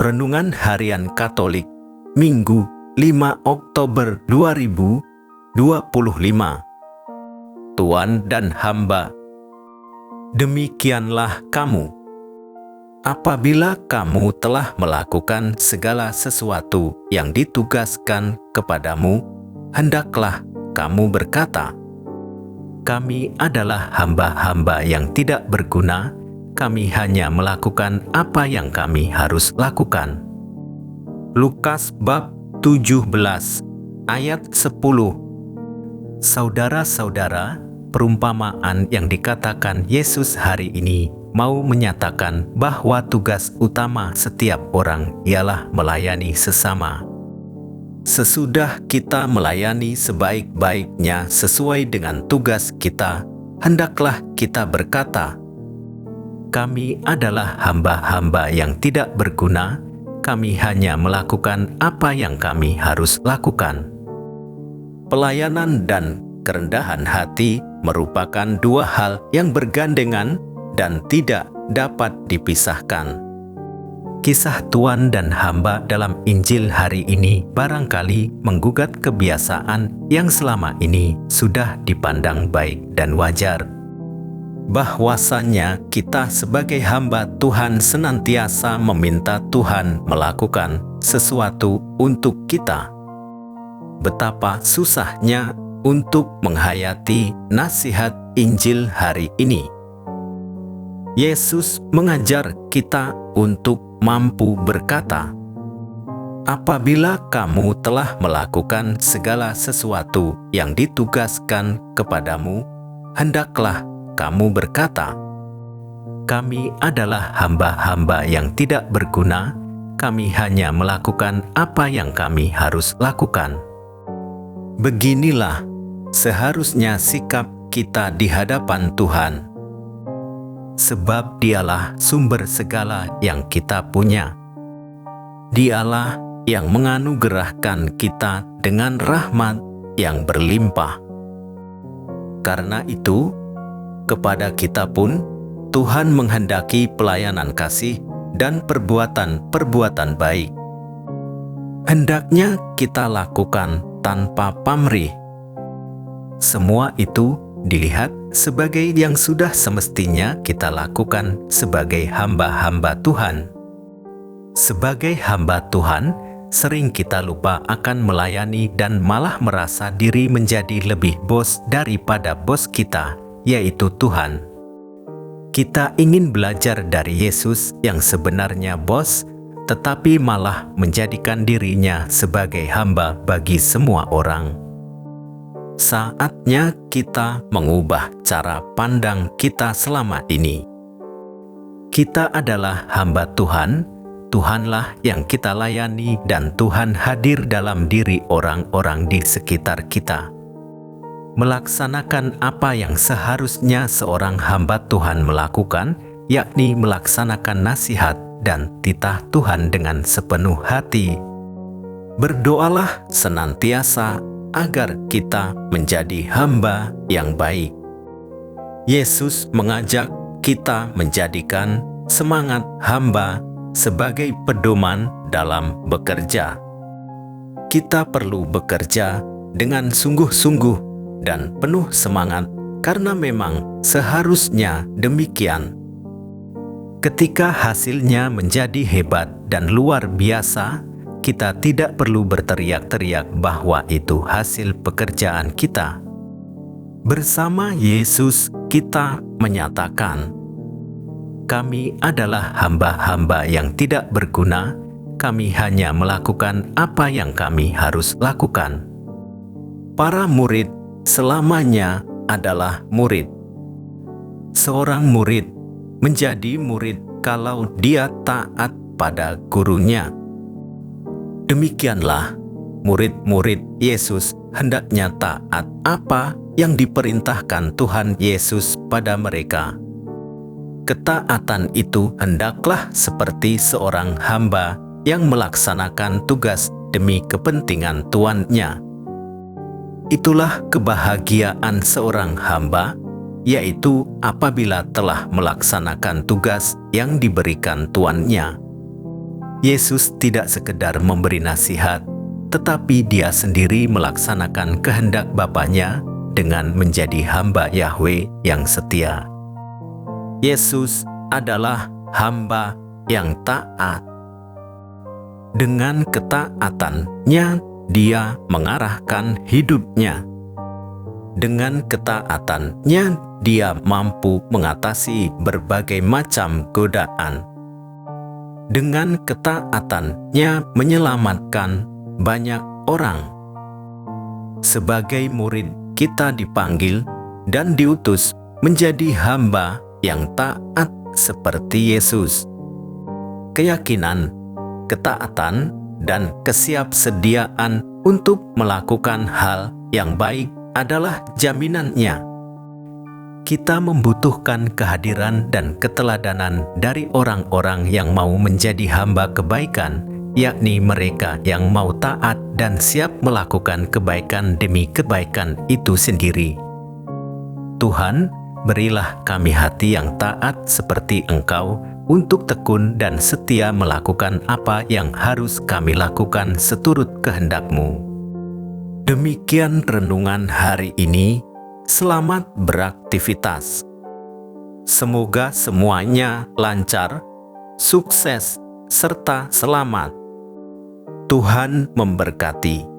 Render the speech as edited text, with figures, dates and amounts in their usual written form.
Renungan Harian Katolik, Minggu 5 Oktober 2025. Tuan dan hamba. Demikianlah kamu. Apabila kamu telah melakukan segala sesuatu yang ditugaskan kepadamu, hendaklah kamu berkata, "Kami adalah hamba-hamba yang tidak berguna. Kami hanya melakukan apa yang kami harus lakukan." Lukas bab 17 ayat 10. Saudara-saudara, perumpamaan yang dikatakan Yesus hari ini mau menyatakan bahwa tugas utama setiap orang ialah melayani sesama. Sesudah kita melayani sebaik-baiknya sesuai dengan tugas kita, hendaklah kita berkata, "Kami adalah hamba-hamba yang tidak berguna. Kami hanya melakukan apa yang kami harus lakukan." Pelayanan dan kerendahan hati merupakan dua hal yang bergandengan dan tidak dapat dipisahkan. Kisah tuan dan hamba dalam Injil hari ini barangkali menggugat kebiasaan yang selama ini sudah dipandang baik dan wajar. Bahwasannya kita sebagai hamba Tuhan senantiasa meminta Tuhan melakukan sesuatu untuk kita. Betapa susahnya untuk menghayati nasihat Injil hari ini. Yesus mengajar kita untuk mampu berkata, "Apabila kamu telah melakukan segala sesuatu yang ditugaskan kepadamu, hendaklah kamu berkata, 'Kami adalah hamba-hamba yang tidak berguna. Kami hanya melakukan apa yang kami harus lakukan.'" Beginilah seharusnya sikap kita di hadapan Tuhan. Sebab Dialah sumber segala yang kita punya. Dialah yang menganugerahkan kita dengan rahmat yang berlimpah. Karena itu, kepada kita pun Tuhan menghendaki pelayanan kasih dan perbuatan-perbuatan baik. Hendaknya kita lakukan tanpa pamrih. Semua itu dilihat sebagai yang sudah semestinya kita lakukan sebagai hamba-hamba Tuhan. Sebagai hamba Tuhan, sering kita lupa akan melayani dan malah merasa diri menjadi lebih bos daripada bos kita, yaitu Tuhan. Kita ingin belajar dari Yesus yang sebenarnya bos, tetapi malah menjadikan dirinya sebagai hamba bagi semua orang. Saatnya kita mengubah cara pandang kita selama ini. Kita adalah hamba Tuhan, Tuhanlah yang kita layani dan Tuhan hadir dalam diri orang-orang di sekitar kita. Melaksanakan apa yang seharusnya seorang hamba Tuhan melakukan, yakni melaksanakan nasihat dan titah Tuhan dengan sepenuh hati. Berdoalah senantiasa agar kita menjadi hamba yang baik. Yesus mengajak kita menjadikan semangat hamba sebagai pedoman dalam bekerja. Kita perlu bekerja dengan sungguh-sungguh dan penuh semangat karena memang seharusnya demikian. Ketika hasilnya menjadi hebat dan luar biasa, kita tidak perlu berteriak-teriak bahwa itu hasil pekerjaan kita. Bersama Yesus kita menyatakan, "Kami adalah hamba-hamba yang tidak berguna. Kami hanya melakukan apa yang kami harus lakukan." Para murid selamanya adalah murid. Seorang murid menjadi murid kalau dia taat pada gurunya. Demikianlah murid-murid Yesus hendaknya taat apa yang diperintahkan Tuhan Yesus pada mereka. Ketaatan itu hendaklah seperti seorang hamba yang melaksanakan tugas demi kepentingan tuannya. Itulah kebahagiaan seorang hamba, yaitu apabila telah melaksanakan tugas yang diberikan tuannya. Yesus tidak sekedar memberi nasihat, tetapi Dia sendiri melaksanakan kehendak Bapanya dengan menjadi hamba Yahweh yang setia. Yesus adalah hamba yang taat. Dengan ketaatannya, Dia mengarahkan hidupnya. Dengan ketaatannya, Dia mampu mengatasi berbagai macam godaan. Dengan ketaatannya, menyelamatkan banyak orang. Sebagai murid, kita dipanggil dan diutus menjadi hamba yang taat seperti Yesus. Keyakinan, ketaatan, dan kesiapsediaan untuk melakukan hal yang baik adalah jaminannya. Kita membutuhkan kehadiran dan keteladanan dari orang-orang yang mau menjadi hamba kebaikan, yakni mereka yang mau taat dan siap melakukan kebaikan demi kebaikan itu sendiri. Tuhan, berilah kami hati yang taat seperti Engkau, untuk tekun dan setia melakukan apa yang harus kami lakukan seturut kehendak-Mu. Demikian renungan hari ini. Selamat beraktivitas. Semoga semuanya lancar, sukses, serta selamat. Tuhan memberkati.